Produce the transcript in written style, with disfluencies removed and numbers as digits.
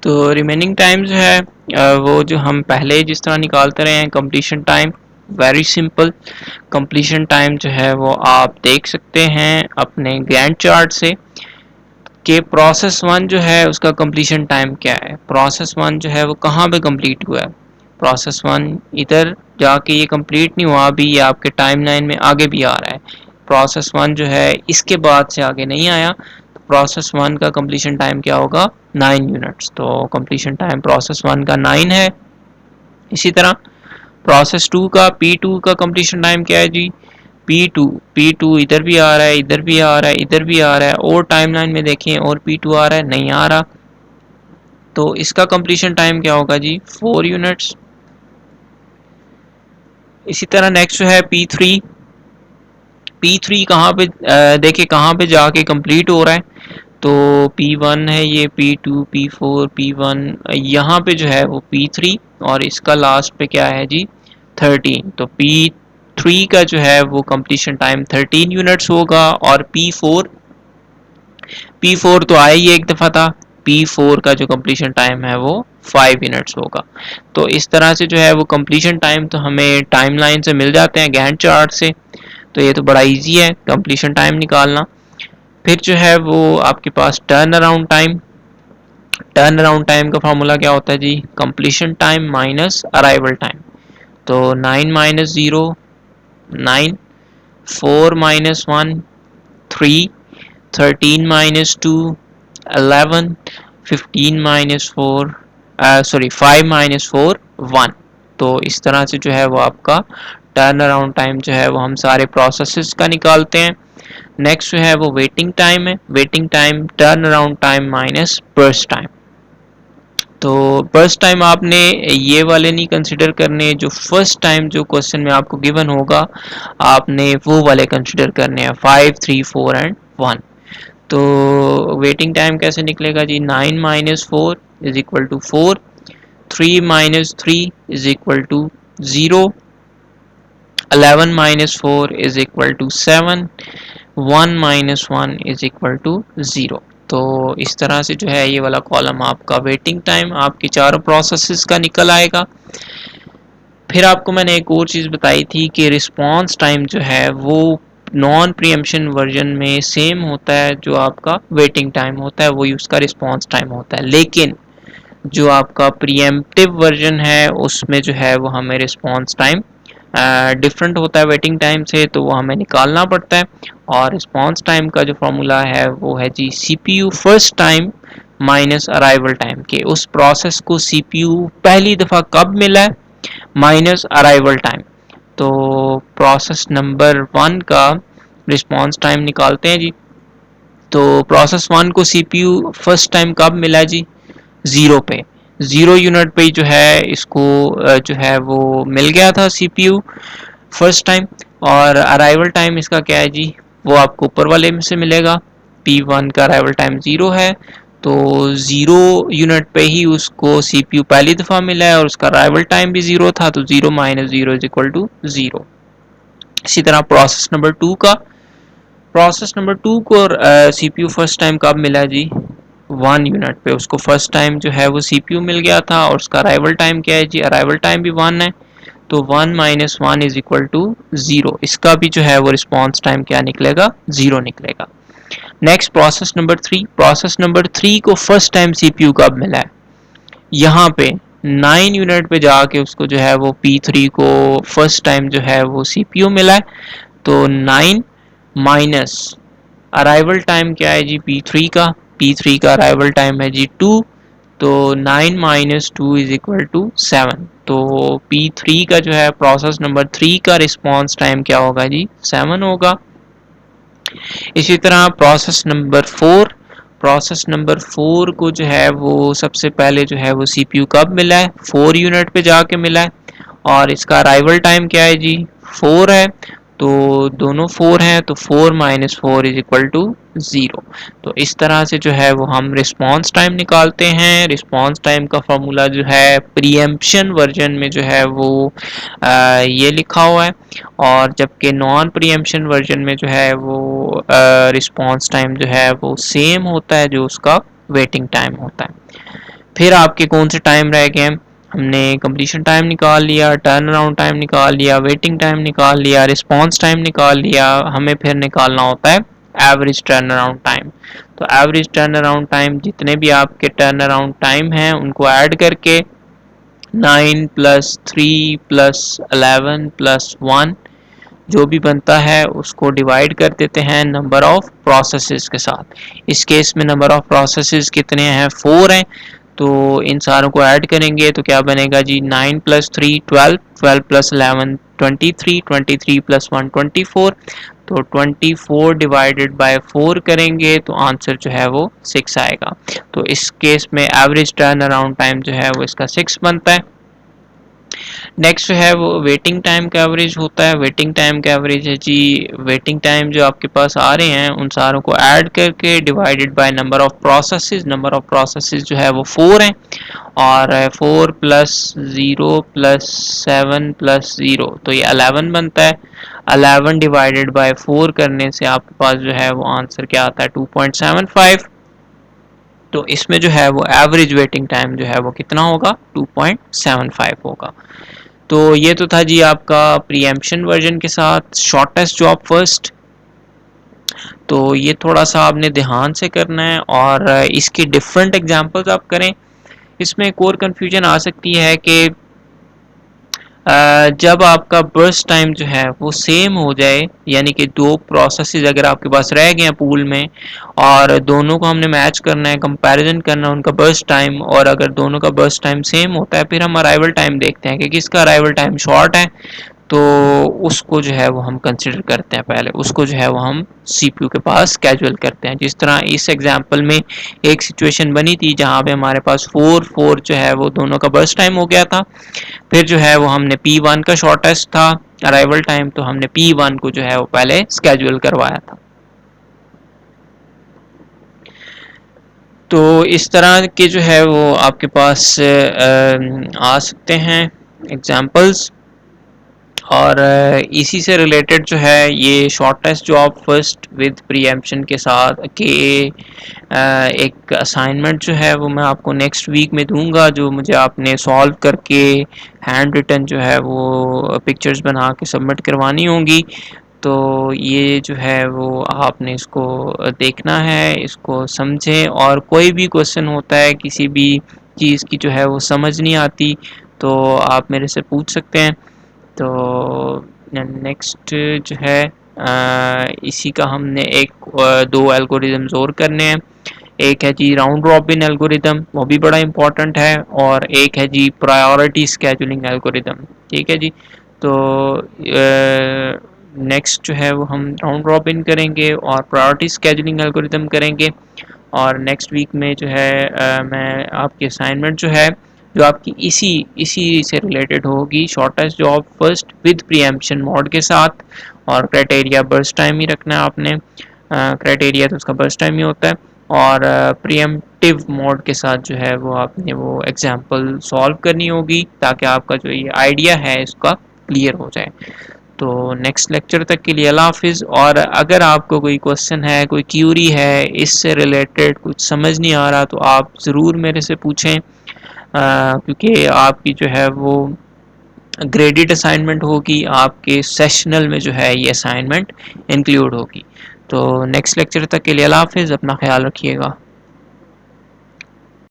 तो remaining time जो है वो जो हम पहले जिस तरह निकालते रहे हैं, completion time very simple. Completion time जो है वो आप देख सकते हैं अपने गैंट चार्ट से कि प्रोसेस वन जो है उसका कंप्लीशन टाइम क्या है। प्रोसेस वन जो है वो कहाँ पे कंप्लीट हुआ है। प्रोसेस वन इधर जाके ये कंप्लीट नहीं हुआ, अभी ये आपके टाइम लाइन में आगे भी आ रहा है। प्रोसेस वन जो है इसके बाद से आगे नहीं आया, तो प्रोसेस वन का कंप्लीशन टाइम क्या होगा, 9 यूनिट्स। तो कंप्लीशन टाइम प्रोसेस वन का 9 है। इसी तरह प्रोसेस टू का P2 का कंप्लीशन टाइम क्या है जी, P2 इधर भी आ रहा है, इधर भी आ रहा है, इधर भी आ रहा है, और टाइमलाइन में देखें और P2 आ रहा है, नहीं आ रहा, तो इसका कंप्लीशन टाइम क्या होगा जी, 4 यूनिट्स। इसी तरह नेक्स्ट जो है P3 कहाँ पे देखिए कहाँ पे जाके कंप्लीट हो रहा है। तो P1 है ये, P2 P4 P1, यहाँ पे जो है वो P3, और इसका लास्ट पे क्या है जी, 13। तो P3 का जो है वो कंप्लीशन टाइम 13 यूनिट्स होगा, और P4 तो आया ही एक दफ़ा था, P4 का जो कंप्लीशन टाइम है वो 5 यूनिट्स होगा। तो इस तरह से जो है वो कंप्लीशन टाइम तो हमें टाइमलाइन से मिल जाते हैं, गैंट चार्ट से। तो ये तो बड़ा इजी है कंप्लीशन टाइम निकालना। फिर जो है वो आपके पास टर्न अराउंड टाइम का फॉर्मूला क्या होता है जी, completion time minus arrival time. तो 9 minus 0 9, 4 minus 1 3, 13 minus 2 11, 15 minus 4 sorry 5 minus 4 1। तो इस तरह से जो है वो आपका टर्न अराउंड टाइम जो है वो हम सारे प्रोसेसेस का निकालते हैं। नेक्स्ट जो है वो वेटिंग टाइम है। Waiting time turn around time minus burst time. तो फर्स्ट टाइम आपने ये वाले नहीं कंसिडर करने, जो फर्स्ट टाइम जो क्वेश्चन में आपको गिवन होगा आपने वो वाले कंसिडर करने हैं, 5 3 4 एंड 1। तो वेटिंग टाइम कैसे निकलेगा जी, 9 minus 4 is equal to 4, 3 minus 3 is equal to 0, 11 minus 4 is equal to 7, 1 minus 1 is equal to 0। तो इस तरह से जो है ये वाला कॉलम आपका वेटिंग टाइम आपकी चारों प्रोसेसेस का निकल आएगा। फिर आपको मैंने एक और चीज़ बताई थी कि रिस्पांस टाइम जो है वो नॉन प्रीएम्पशन वर्जन में सेम होता है, जो आपका वेटिंग टाइम होता है वही उसका रिस्पांस टाइम होता है। लेकिन जो आपका प्रीएम्प्टिव वर्जन है उसमें जो है वो हमें रिस्पांस टाइम डिफरेंट होता है वेटिंग टाइम से, तो वो हमें निकालना पड़ता है। और रिस्पांस टाइम का जो फॉर्मूला है वो है जी CPU first time minus arrival time, के उस प्रोसेस को CPU पहली दफ़ा कब मिला है माइनस अराइवल टाइम। तो प्रोसेस नंबर 1 का रिस्पांस टाइम निकालते हैं जी। तो प्रोसेस 1 को CPU फर्स्ट टाइम कब मिला जी, 0 पे, 0 यूनिट पे जो है इसको जो है वो मिल गया था CPU फर्स्ट टाइम। और अराइवल टाइम इसका क्या है जी, वो आपको ऊपर वाले में से मिलेगा। P1 का अराइवल टाइम 0 है, तो 0 यूनिट पे ही उसको CPU पहली दफ़ा मिला है और उसका अराइवल टाइम भी 0 था, तो 0 माइनस 0 इज इक्वल टू 0। इसी तरह प्रोसेस नंबर टू को CPU फर्स्ट टाइम कब मिला जी, 1 यूनिट पे उसको फर्स्ट टाइम जो है वो CPU मिल गया था, और उसका अराइवल टाइम क्या है जी, अराइवल टाइम भी 1 है, तो 1 माइनस 1 इज इक्वल टू 0। इसका भी जो है वो रिस्पांस टाइम क्या निकलेगा, 0 निकलेगा। नेक्स्ट प्रोसेस नंबर 3 को फर्स्ट टाइम CPU कब मिला है, यहाँ पे 9 यूनिट पे जाके उसको जो है वो P3 को फर्स्ट टाइम जो है वो CPU मिला है। तो 9 माइनस अराइवल टाइम क्या है जी P3 का अराइवल टाइम है जी 2, तो 9 माइनस 2 इज इक्वल टू 7। तो P3 का जो है प्रोसेस नंबर 3 का रिस्पांस टाइम क्या होगा जी, 7 होगा। इसी तरह प्रोसेस नंबर 4 को जो है वो सबसे पहले जो है वो CPU कब मिला है, 4 यूनिट पे जाके मिला है, और इसका अराइवल टाइम क्या है जी, 4 है। तो दोनों 4 हैं, तो 4 माइनस 4 इज इक्वल टू 0। तो इस तरह से जो है वो हम रिस्पांस टाइम निकालते हैं। रिस्पांस टाइम का फॉर्मूला जो है प्रीएम्पशन वर्जन में जो है वो ये लिखा हुआ है, और जबकि नॉन प्रीएम्पशन वर्जन में जो है वो रिस्पांस टाइम जो है वो सेम होता है जो उसका वेटिंग टाइम होता है। फिर आपके कौन से टाइम रह गए? हमने कंप्लीशन टाइम निकाल लिया, टर्न अराउंड टाइम निकाल लिया, वेटिंग टाइम निकाल लिया, रिस्पॉन्स टाइम निकाल लिया। हमें फिर निकालना होता है एवरेज टर्न अराउंड टाइम। तो एवरेज टर्न अराउंड टाइम, जितने भी आपके टर्न अराउंड टाइम हैं उनको ऐड करके 9 प्लस 3 प्लस 11 प्लस 1 जो भी बनता है उसको डिवाइड कर देते हैं नंबर ऑफ प्रोसेसेस के साथ। इस केस में नंबर ऑफ प्रोसेसेस कितने हैं? 4 हैं। तो इन सारों को ऐड करेंगे तो क्या बनेगा जी? 9 प्लस 3 12, 12 प्लस 11 23, 23 प्लस 1 24। तो 24 डिवाइडेड बाय 4 करेंगे तो आंसर जो है वो 6 आएगा। तो इस केस में एवरेज टर्न अराउंड टाइम जो है वो इसका 6 बनता है। नेक्स्ट जो है वो वेटिंग टाइम का एवरेज होता है। वेटिंग टाइम का एवरेज है जी, वेटिंग टाइम जो आपके पास आ रहे हैं उन सारों को ऐड करके divided by number of processes. Number of processes जो है वो 4 हैं, और 4 प्लस 0 प्लस 7 प्लस 0 तो ये 11 बनता है। 11 डिवाइडेड बाय 4 करने से आपके पास जो है वो आंसर क्या आता है? 2.75। तो इसमें जो है वो एवरेज वेटिंग टाइम जो है वो कितना होगा? 2.75 होगा। तो ये तो था जी आपका प्रीएम्पशन वर्जन के साथ शॉर्टेस्ट जॉब फर्स्ट। तो ये थोड़ा सा आपने ध्यान से करना है और इसके डिफरेंट एग्जांपल्स आप करें। इसमें एक और कन्फ्यूजन आ सकती है कि जब आपका बर्स्ट टाइम जो है वो सेम हो जाए, यानी कि दो प्रोसेसेस अगर आपके पास रह गए हैं पूल में और दोनों को हमने मैच करना है, कंपैरिजन करना है उनका बर्स्ट टाइम, और अगर दोनों का बर्स्ट टाइम सेम होता है फिर हम अराइवल टाइम देखते हैं कि किसका अराइवल टाइम शॉर्ट है। तो उसको जो है वो हम कंसिडर करते हैं, पहले उसको जो है वो हम सीपीयू के पास स्केड्यूल करते हैं। जिस तरह इस एग्जांपल में एक सिचुएशन बनी थी जहां पे हमारे पास 4 जो है वो दोनों का बर्स्ट टाइम हो गया था। फिर जो है वो हमने P1 का शॉर्टेस्ट था अराइवल टाइम, तो हमने P1 को जो है वो पहले स्केड्यूल करवाया था। तो इस तरह के जो है वो आपके पास आ सकते हैं एग्जांपल्स। और इसी से रिलेटेड जो है ये shortest job first with preemption के साथ के एक असाइनमेंट जो है वो मैं आपको नेक्स्ट वीक में दूंगा, जो मुझे आपने सॉल्व करके हैंड रिटन जो है वो पिक्चर्स बना के सबमिट करवानी होंगी। तो ये जो है वो आपने इसको देखना है, इसको समझें, और कोई भी क्वेश्चन होता है किसी भी चीज़ की जो है वो समझ नहीं आती तो आप मेरे से पूछ सकते हैं। तो नेक्स्ट जो है इसी का हमने दो एल्गोरिदम्स और करने हैं। एक है जी राउंड रॉबिन एल्गोरिदम, वो भी बड़ा इंपॉर्टेंट है, और एक है जी प्रायोरिटी स्केजुलिंग एल्गोरिदम। ठीक है जी। तो नेक्स्ट जो है वो हम राउंड रॉबिन करेंगे और प्रायोरिटी स्केजुलिंग एल्गोरिदम करेंगे। और नेक्स्ट वीक में जो है मैं आपकी असाइनमेंट जो है जो आपकी इसी से रिलेटेड होगी, shortest job first with preemption mode के साथ, और क्राइटेरिया बर्स्ट टाइम ही रखना है आपने। क्राइटेरिया तो उसका बर्स्ट टाइम ही होता है, और प्रीएम्प्टिव मोड के साथ जो है वो आपने वो एग्जांपल सॉल्व करनी होगी ताकि आपका जो ये आइडिया है इसका क्लियर हो जाए। तो नेक्स्ट लेक्चर तक के लिए अल्लाह हाफिज़। और अगर आपको कोई क्वेश्चन है, कोई क्यूरी है, इससे रिलेटेड कुछ समझ नहीं आ रहा तो आप ज़रूर मेरे से पूछें, क्योंकि आपकी जो है वो ग्रेडेड असाइनमेंट होगी, आपके सेशनल में जो है ये असाइनमेंट इंक्लूड होगी। तो नेक्स्ट लेक्चर तक के लिए अल्लाह हाफिज़, अपना ख्याल रखिएगा।